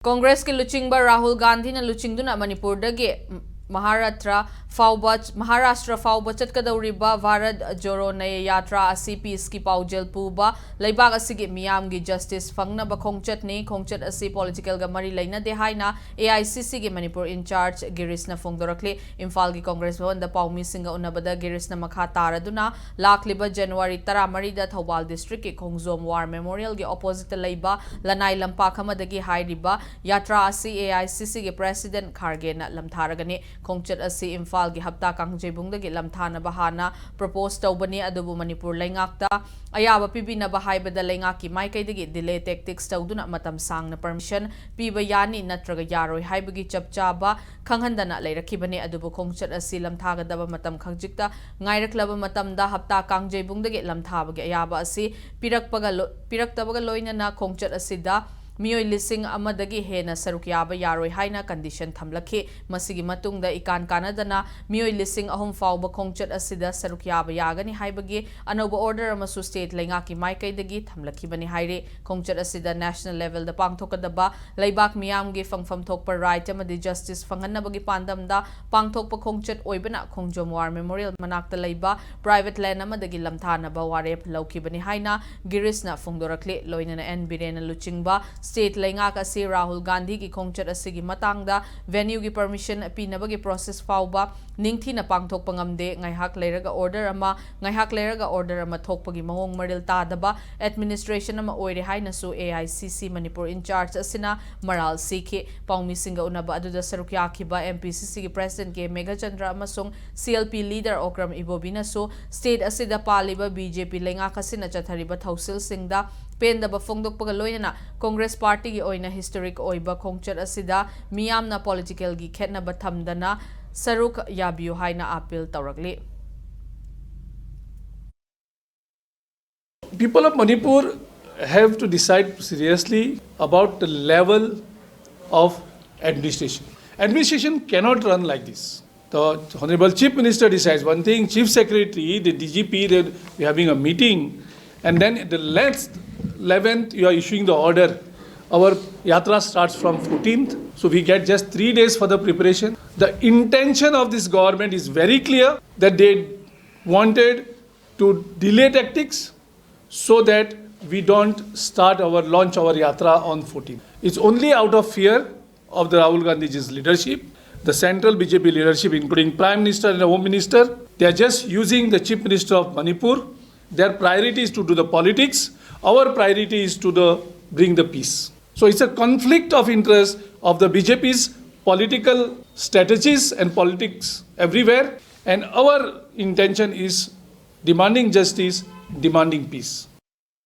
Congress ki luchingba Rahul Gandhi na luchingduna Manipur dagi Maharashtra fauba chatkadauriba Bharat Joro Naya Yatra asi peace ki paujel puba laibag asigi miyam gi justice fangnaba khongchat asi political ga mari laina de haina AICC gi Manipur in charge Girish na fongdorakle Imphal gi Congress bhavan da paumi singa unabada Girish na makha taraduna lakliba January 13 da Thobal district ki Khongjom war memorial gi opposite laiba lanai lampa khamadagi hairiba yatra asi AICC gi president Kharge na lamtharagani Khongchat asi Imphal gi hapta Khongjom dagi lamthana bahana propose tawbani adubu Manipur laingakta ayaba pibina bahai bada laingaki maikai dagi delay tactics tawduna matam sang na permission piba yani natraga yaroi haibagi chapchaba khanghandana leirakibani adubu Khongchat asi lamthagadaba matam khangjikta ngairaklaba matamda hapta Khongjom dagi lamthabagi ayaba asi piraktabaga loinana Khongchat asida Miyoi lising amadagi hena sarukyaba yaroi haina condition thamlakhi masigi matungda ikan kanadana miyoi lising ahum fauba Khongchat asida sarukyaba yagani haibagi anoba order amasu state laingaki maikai dagi thamlakhi bani haire Khongchat asida national level da pangthokadaba laibak miyam gi fangfam thokpa right amadi justice fanganabagi pandamda pangthokpa Khongchat oibana Khongjom war memorial manakta laiba private land amadagi lamthanaba warep lauki bani haina Girish na fongdorakle loinana n birena luchingba State laingak asi Rahul Gandhi ki Khongchat asigi matangda venue gi permission pinabagi process fauba ningthi na pangthok pangamde ngaihak leiraga order ama thokpagi mawong maril tadaba administration ama oire haina su AICC Manipur in charge asina maral sikhi paumi singa unaba aduda sarukya khiba MPCC gi president ke Mega Chandra amasung CLP leader Okram Ibobina su state asida paliba BJP laingak asina chathariba thausil singda Pendaba fongdokpaga loinana Congress Party gi oina historic oiba Khongchat asida miyamna political gi khetnaba thamdana saruk yabiu haina appeal tawrakli. People of Manipur have to decide seriously about the level of administration. Administration cannot run like this. The Honorable Chief Minister decides one thing, Chief Secretary, the DGP, we're having a meeting, and then the 11th, you are issuing the order. Our yatra starts from 14th, so we get just 3 days for the preparation. The intention of this government is very clear that they wanted to delay tactics so that we don't launch our yatra on 14th. It's only out of fear of the Rahul Gandhi's leadership, the central BJP leadership, including Prime Minister and the Home Minister. They are just using the Chief Minister of Manipur. Their priority is to do the politics. Our priority is to bring the peace. So it's a conflict of interest of the BJP's political strategies and politics everywhere. And our intention is demanding justice, demanding peace.